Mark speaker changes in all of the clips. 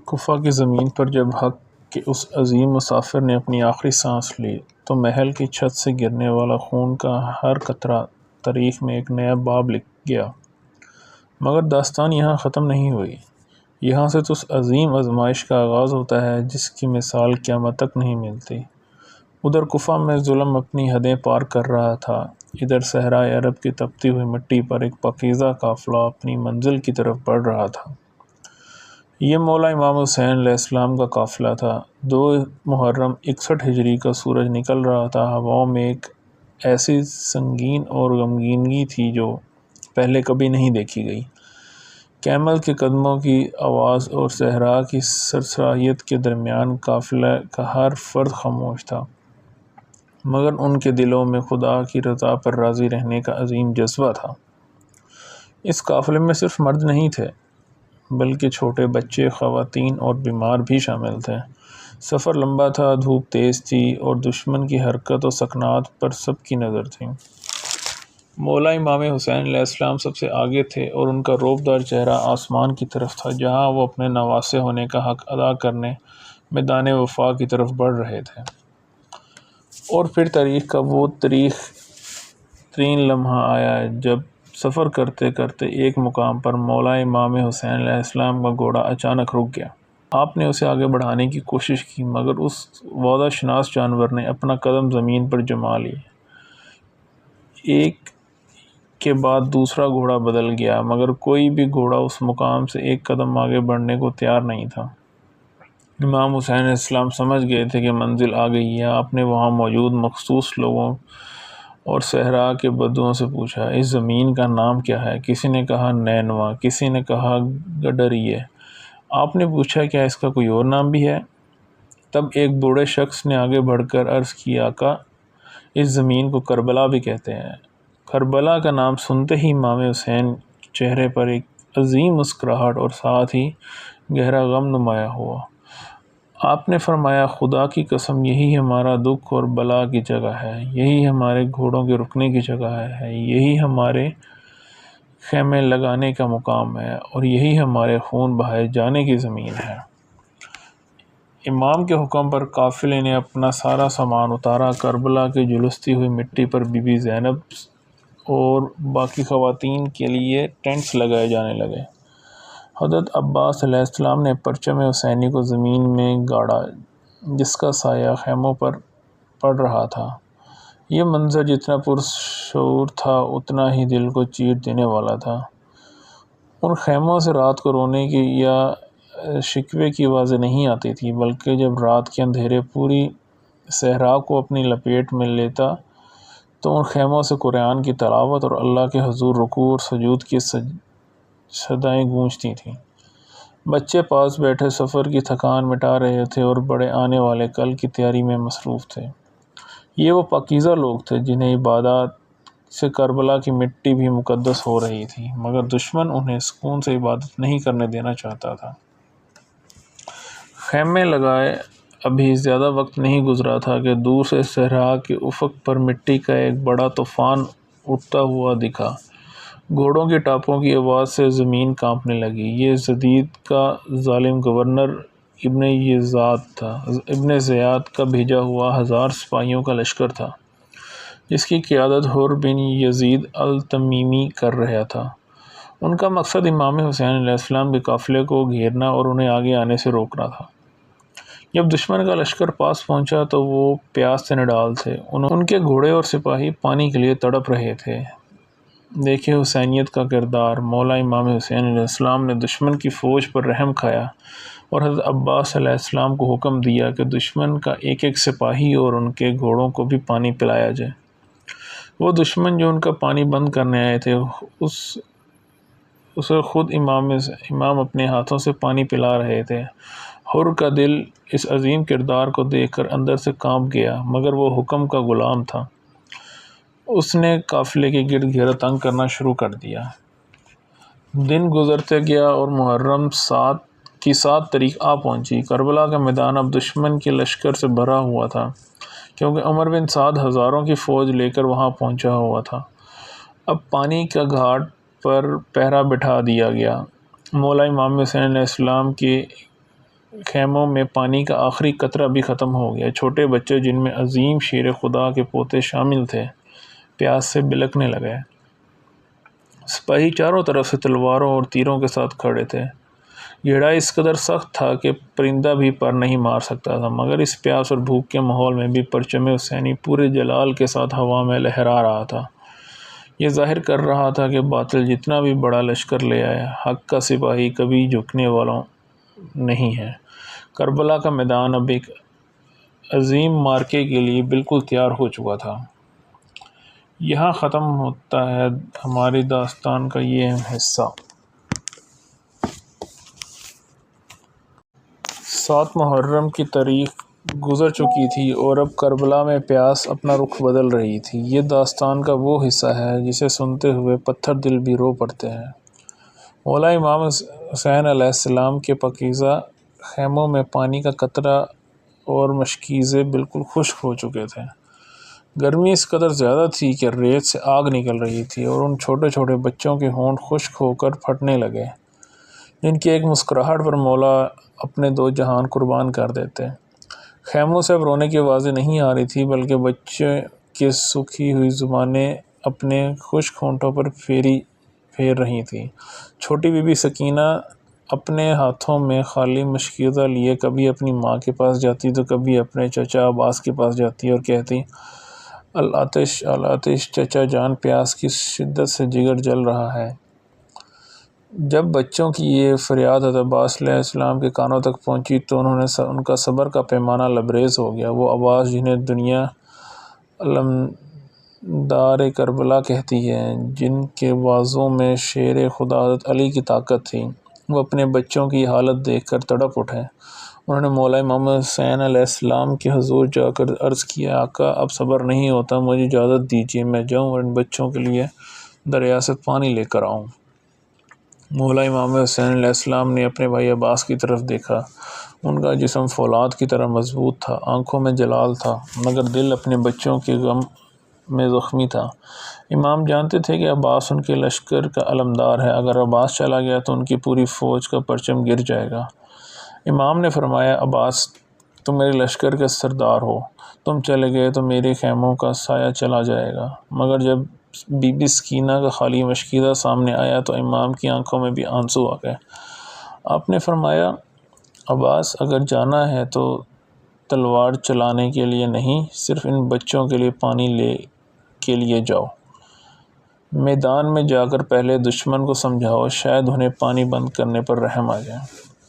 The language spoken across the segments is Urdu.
Speaker 1: کوفہ کی زمین پر جب حق کے اس عظیم مسافر نے اپنی آخری سانس لی تو محل کی چھت سے گرنے والا خون کا ہر قطرہ تاریخ میں ایک نیا باب لکھ گیا۔ مگر داستان یہاں ختم نہیں ہوئی۔ یہاں سے تو اس عظیم آزمائش کا آغاز ہوتا ہے جس کی مثال قیامت تک نہیں ملتی۔ ادھر کوفہ میں ظلم اپنی حدیں پار کر رہا تھا، ادھر صحرائے عرب کی تپتی ہوئی مٹی پر ایک پاکیزہ قافلہ اپنی منزل کی طرف بڑھ رہا تھا۔ یہ مولا امام حسین علیہ السلام کا قافلہ تھا۔ 2 محرم 61 ہجری کا سورج نکل رہا تھا۔ ہواؤں میں ایک ایسی سنگین اور غمگینی تھی جو پہلے کبھی نہیں دیکھی گئی۔ کیمل کے قدموں کی آواز اور صحرا کی سرسرایت کے درمیان قافلہ کا ہر فرد خاموش تھا، مگر ان کے دلوں میں خدا کی رضا پر راضی رہنے کا عظیم جذبہ تھا۔ اس قافلے میں صرف مرد نہیں تھے بلکہ چھوٹے بچے، خواتین اور بیمار بھی شامل تھے۔ سفر لمبا تھا، دھوپ تیز تھی اور دشمن کی حرکت و سکنات پر سب کی نظر تھی۔ مولا امام حسین علیہ السلام سب سے آگے تھے اور ان کا رعبدار چہرہ آسمان کی طرف تھا جہاں وہ اپنے نواسے ہونے کا حق ادا کرنے میدان وفا کی طرف بڑھ رہے تھے۔ اور پھر تاریخ کا وہ تریخ ترین لمحہ آیا جب سفر کرتے کرتے ایک مقام پر مولا امام حسین علیہ السلام کا گھوڑا اچانک رک گیا۔ آپ نے اسے آگے بڑھانے کی کوشش کی مگر اس وعدہ شناس جانور نے اپنا قدم زمین پر جما لی۔ ایک کے بعد دوسرا گھوڑا بدل گیا مگر کوئی بھی گھوڑا اس مقام سے ایک قدم آگے بڑھنے کو تیار نہیں تھا۔ امام حسین علیہ السلام سمجھ گئے تھے کہ منزل آ گئی ہے۔ آپ نے وہاں موجود مخصوص لوگوں اور صحرا کے بدوؤں سے پوچھا، اس زمین کا نام کیا ہے؟ کسی نے کہا نینوا، کسی نے کہا گڈریے۔ آپ نے پوچھا کیا اس کا کوئی اور نام بھی ہے؟ تب ایک بوڑھے شخص نے آگے بڑھ کر عرض کی، آقا اس زمین کو کربلا بھی کہتے ہیں۔ کربلا کا نام سنتے ہی امام حسین کے چہرے پر ایک عظیم مسکراہٹ اور ساتھ ہی گہرا غم نمایاں ہوا۔ آپ نے فرمایا، خدا کی قسم یہی ہمارا دکھ اور بلا کی جگہ ہے، یہی ہمارے گھوڑوں کے رکنے کی جگہ ہے، یہی ہمارے خیمے لگانے کا مقام ہے اور یہی ہمارے خون بہائے جانے کی زمین ہے۔ امام کے حکم پر قافلے نے اپنا سارا سامان اتارا۔ کربلا کی جھلستی ہوئی مٹی پر بی بی زینب اور باقی خواتین کے لیے ٹینٹس لگائے جانے لگے۔ حضرت عباس علیہ السلام نے پرچم حسینی کو زمین میں گاڑا جس کا سایہ خیموں پر پڑ رہا تھا۔ یہ منظر جتنا پرشور تھا اتنا ہی دل کو چیر دینے والا تھا۔ ان خیموں سے رات کو رونے کی یا شکوے کی آوازیں نہیں آتی تھی بلکہ جب رات کے اندھیرے پوری صحرا کو اپنی لپیٹ میں لیتا تو ان خیموں سے قرآن کی تلاوت اور اللہ کے حضور رکوع اور سجود کی صدائیں گونجتی تھیں۔ بچے پاس بیٹھے سفر کی تھکان مٹا رہے تھے اور بڑے آنے والے کل کی تیاری میں مصروف تھے۔ یہ وہ پاکیزہ لوگ تھے جنہیں عبادات سے کربلا کی مٹی بھی مقدس ہو رہی تھی، مگر دشمن انہیں سکون سے عبادت نہیں کرنے دینا چاہتا تھا۔ خیمے لگائے ابھی زیادہ وقت نہیں گزرا تھا کہ دور سے صحرا کے افق پر مٹی کا ایک بڑا طوفان اٹھتا ہوا دکھا۔ گھوڑوں کی ٹاپوں کی آواز سے زمین کانپنے لگی۔ یہ یزید کا ظالم گورنر ابن زیاد کا بھیجا ہوا 1000 سپاہیوں کا لشکر تھا جس کی قیادت حر بن یزید التمیمی کر رہا تھا۔ ان کا مقصد امام حسین علیہ السلام کے قافلے کو گھیرنا اور انہیں آگے آنے سے روکنا تھا۔ جب دشمن کا لشکر پاس پہنچا تو وہ پیاس سے نڈال تھے۔ ان کے گھوڑے اور سپاہی پانی کے لیے تڑپ رہے تھے۔ دیکھے حسینیت کا کردار۔ مولا امام حسین علیہ السلام نے دشمن کی فوج پر رحم کھایا اور حضرت عباس علیہ السلام کو حکم دیا کہ دشمن کا ایک ایک سپاہی اور ان کے گھوڑوں کو بھی پانی پلایا جائے۔ وہ دشمن جو ان کا پانی بند کرنے آئے تھے اسے خود امام اپنے ہاتھوں سے پانی پلا رہے تھے۔ حر کا دل اس عظیم کردار کو دیکھ کر اندر سے کانپ گیا مگر وہ حکم کا غلام تھا۔ اس نے قافلے کے گرد گھیرا تنگ کرنا شروع کر دیا۔ دن گزرتے گیا اور محرم 7 تاریخ آ پہنچی۔ کربلا کا میدان اب دشمن کے لشکر سے بھرا ہوا تھا کیونکہ عمر بن سعد ہزاروں کی فوج لے کر وہاں پہنچا ہوا تھا۔ اب پانی کا گھاٹ پر پہرا بٹھا دیا گیا۔ مولا امام حسین علیہ السلام کے خیموں میں پانی کا آخری قطرہ بھی ختم ہو گیا۔ چھوٹے بچے، جن میں عظیم شیر خدا کے پوتے شامل تھے، پیاس سے بلکنے لگے۔ سپاہی چاروں طرف سے تلواروں اور تیروں کے ساتھ کھڑے تھے۔ گھیڑا اس قدر سخت تھا کہ پرندہ بھی پر نہیں مار سکتا تھا، مگر اس پیاس اور بھوک کے ماحول میں بھی پرچم حسینی پورے جلال کے ساتھ ہوا میں لہرا رہا تھا۔ یہ ظاہر کر رہا تھا کہ باطل جتنا بھی بڑا لشکر لے آئے، حق کا سپاہی کبھی جھکنے والا نہیں ہے۔ کربلا کا میدان اب ایک عظیم معرکے کے لیے بالکل تیار ہو چکا تھا۔ یہاں ختم ہوتا ہے ہماری داستان کا یہ حصہ۔ 7 محرم کی تاریخ گزر چکی تھی اور اب کربلا میں پیاس اپنا رخ بدل رہی تھی۔ یہ داستان کا وہ حصہ ہے جسے سنتے ہوئے پتھر دل بھی رو پڑتے ہیں۔ مولا امام حسین علیہ السلام کے پاکیزہ خیموں میں پانی کا قطرہ اور مشکیزیں بالکل خشک ہو چکے تھے۔ گرمی اس قدر زیادہ تھی کہ ریت سے آگ نکل رہی تھی اور ان چھوٹے چھوٹے بچوں کے ہونٹ خشک ہو کر پھٹنے لگے، جن کی ایک مسکراہٹ پر مولا اپنے 2 جہان قربان کر دیتے۔ خیموں سے اب رونے کی آوازیں نہیں آ رہی تھی، بلکہ بچے کی سوکھی ہوئی زبانیں اپنے خشک ہونٹوں پر پھیر رہی تھیں۔ چھوٹی بی بی سکینہ اپنے ہاتھوں میں خالی مشکیزہ لیے کبھی اپنی ماں کے پاس جاتی تو کبھی اپنے چچا عباس کے پاس جاتی اور کہتی، العطش العطش، چچا جان پیاس کی شدت سے جگر جل رہا ہے۔ جب بچوں کی یہ فریاد حضرت عباس علیہ السلام کے کانوں تک پہنچی تو ان کا صبر کا پیمانہ لبریز ہو گیا۔ وہ عباس، جنہیں دنیا علمدار کربلا کہتی ہے، جن کے بازوں میں شیر خدا حضرت علی کی طاقت تھی، وہ اپنے بچوں کی حالت دیکھ کر تڑپ اٹھے۔ انہوں نے مولا امام حسین علیہ السلام کے حضور جا کر عرض کیا، آقا اب صبر نہیں ہوتا، مجھے اجازت دیجیے میں جاؤں اور ان بچوں کے لیے دریا سے پانی لے کر آؤں۔ مولا امام حسین علیہ السلام نے اپنے بھائی عباس کی طرف دیکھا۔ ان کا جسم فولاد کی طرح مضبوط تھا، آنکھوں میں جلال تھا، مگر دل اپنے بچوں کے غم میں زخمی تھا۔ امام جانتے تھے کہ عباس ان کے لشکر کا علمدار ہے، اگر عباس چلا گیا تو ان کی پوری فوج کا پرچم گر جائے گا۔ امام نے فرمایا، عباس تم میرے لشکر کے سردار ہو، تم چلے گئے تو میرے خیموں کا سایہ چلا جائے گا۔ مگر جب بی بی سکینہ کا خالی مشکیزہ سامنے آیا تو امام کی آنکھوں میں بھی آنسو آ گئے۔ آپ نے فرمایا، عباس اگر جانا ہے تو تلوار چلانے کے لیے نہیں، صرف ان بچوں کے لیے پانی کے لیے جاؤ۔ میدان میں جا کر پہلے دشمن کو سمجھاؤ، شاید انہیں پانی بند کرنے پر رحم آ جائے۔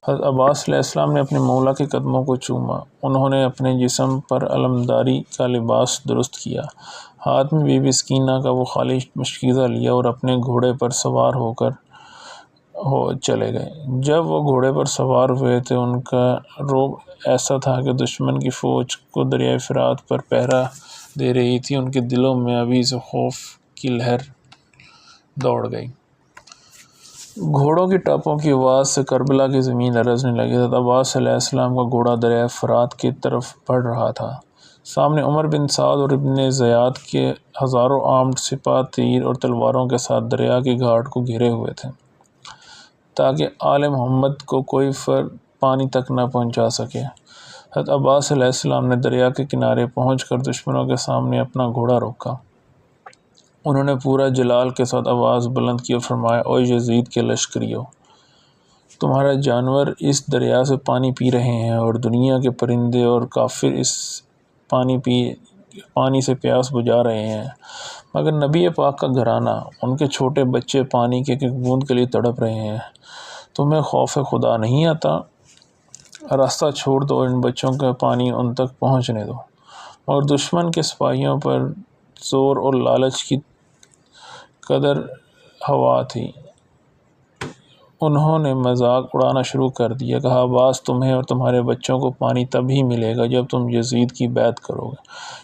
Speaker 1: حضرت عباس علیہ السلام نے اپنے مولا کے قدموں کو چوما۔ انہوں نے اپنے جسم پر علمداری کا لباس درست کیا، ہاتھ میں بی بی سکینہ کا وہ خالی مشکیزہ لیا اور اپنے گھوڑے پر سوار ہو کر چلے گئے۔ جب وہ گھوڑے پر سوار ہوئے تو ان کا رعب ایسا تھا کہ دشمن کی فوج کو دریائے فرات پر پہرا دے رہی تھی، ان کے دلوں میں ابھی سے خوف کی لہر دوڑ گئی۔ گھوڑوں کی ٹاپوں کی آواز سے کربلا کی زمین لرزنے لگی۔ حضرت عباس علیہ السلام کا گھوڑا دریائے فرات کی طرف بڑھ رہا تھا۔ سامنے عمر بن سعد اور ابن زیاد کے ہزاروں آرمڈ سپاہ تیر اور تلواروں کے ساتھ دریا کی گھاٹ کو گھیرے ہوئے تھے، تاکہ آل محمد کو کوئی فرد پانی تک نہ پہنچا سکے۔ حضرت عباس علیہ السلام نے دریا کے کنارے پہنچ کر دشمنوں کے سامنے اپنا گھوڑا روکا۔ انہوں نے پورا جلال کے ساتھ آواز بلند کی اور فرمایا، او یزید کے لشکریو، تمہارے جانور اس دریا سے پانی پی رہے ہیں اور دنیا کے پرندے اور کافر اس پانی سے پیاس بجھا رہے ہیں، مگر نبی پاک کا گھرانہ، ان کے چھوٹے بچے پانی کے ایک بوند کے لیے تڑپ رہے ہیں۔ تمہیں خوف خدا نہیں آتا؟ راستہ چھوڑ دو اور ان بچوں کا پانی ان تک پہنچنے دو۔ مگر دشمن کے سپاہیوں پر زور اور لالچ کی قدر ہوا تھی، انہوں نے مذاق اڑانا شروع کر دیا۔ کہا، عباس تمہیں اور تمہارے بچوں کو پانی تب ہی ملے گا جب تم یزید کی بیعت کرو گے۔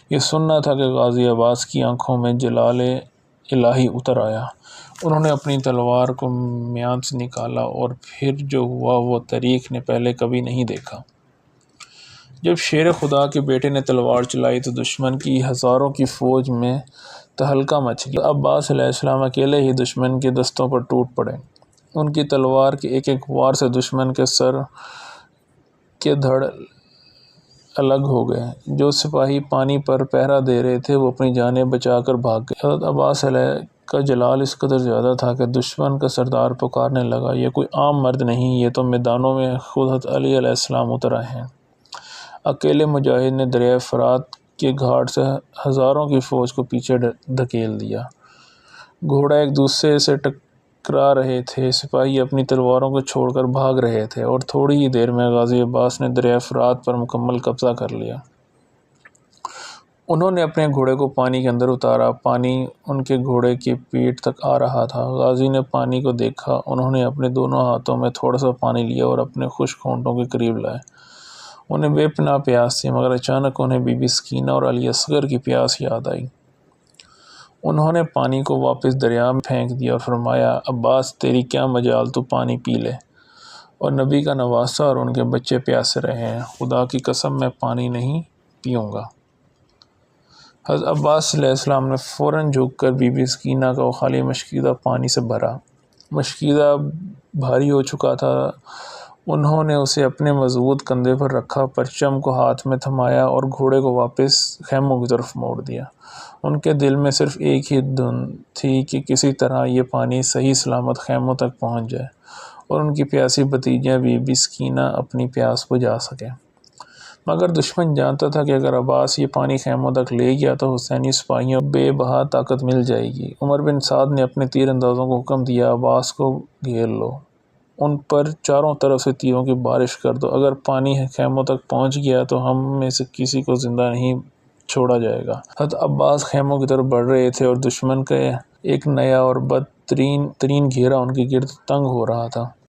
Speaker 1: یہ سننا تھا کہ غازی عباس کی آنکھوں میں جلال الہی اتر آیا۔ انہوں نے اپنی تلوار کو میان سے نکالا اور پھر جو ہوا وہ تاریخ نے پہلے کبھی نہیں دیکھا۔ جب شیر خدا کے بیٹے نے تلوار چلائی تو دشمن کی ہزاروں کی فوج میں تہلکہ مچ گیا۔ عباس علیہ السلام اکیلے ہی دشمن کے دستوں پر ٹوٹ پڑے۔ ان کی تلوار کے ایک ایک وار سے دشمن کے سر کے دھڑ الگ ہو گئے۔ جو سپاہی پانی پر پہرا دے رہے تھے وہ اپنی جانیں بچا کر بھاگ گئے۔ حضرت عباس علیہ کا جلال اس قدر زیادہ تھا کہ دشمن کا سردار پکارنے لگا، یہ کوئی عام مرد نہیں، یہ تو میدانوں میں خود حضرت علی علیہ السلام اتر آئے ہیں۔ اکیلے مجاہد نے دریائے فرات کے گھاٹ سے ہزاروں کی فوج کو پیچھے دھکیل دیا۔ گھوڑا ایک دوسرے سے ٹکرا رہے تھے، سپاہی اپنی تلواروں کو چھوڑ کر بھاگ رہے تھے، اور تھوڑی ہی دیر میں غازی عباس نے دریائے فرات پر مکمل قبضہ کر لیا۔ انہوں نے اپنے گھوڑے کو پانی کے اندر اتارا، پانی ان کے گھوڑے کی پیٹھ تک آ رہا تھا۔ غازی نے پانی کو دیکھا، انہوں نے اپنے دونوں ہاتھوں میں تھوڑا سا پانی لیا اور اپنے خشک ہونٹوں کے قریب لائے۔ انہیں بے پناہ پیاس تھی، مگر اچانک انہیں بی بی سکینہ اور علی اصغر کی پیاس یاد آئی۔ انہوں نے پانی کو واپس دریا میں پھینک دیا اور فرمایا، عباس تیری کیا مجال، تو پانی پی لے، اور نبی کا نواسہ اور ان کے بچے پیاسے رہے ہیں، خدا کی قسم میں پانی نہیں پیوں گا۔ حضرت عباس علیہ السلام نے فوراً جھک کر بی بی سکینہ کا وہ خالی مشکیزہ پانی سے بھرا۔ مشکیزہ بھاری ہو چکا تھا، انہوں نے اسے اپنے مضبوط کندھے پر رکھا، پرچم کو ہاتھ میں تھمایا اور گھوڑے کو واپس خیموں کی طرف موڑ دیا۔ ان کے دل میں صرف ایک ہی دھن تھی کہ کسی طرح یہ پانی صحیح سلامت خیموں تک پہنچ جائے اور ان کی پیاسی بھتیجیاں بی بی سکینہ اپنی پیاس بجھا سکیں۔ مگر دشمن جانتا تھا کہ اگر عباس یہ پانی خیموں تک لے گیا تو حسینی سپاہیوں کو بے بہا طاقت مل جائے گی۔ عمر بن سعد نے اپنے تیر اندازوں کو حکم دیا، عباس کو گھیر لو، ان پر چاروں طرف سے تیروں کی بارش کر دو، اگر پانی خیموں تک پہنچ گیا تو ہم میں سے کسی کو زندہ نہیں چھوڑا جائے گا۔ حضرت عباس خیموں کی طرف بڑھ رہے تھے اور دشمن کا ایک نیا اور بدترین گھیرا ان کے گرد تنگ ہو رہا تھا۔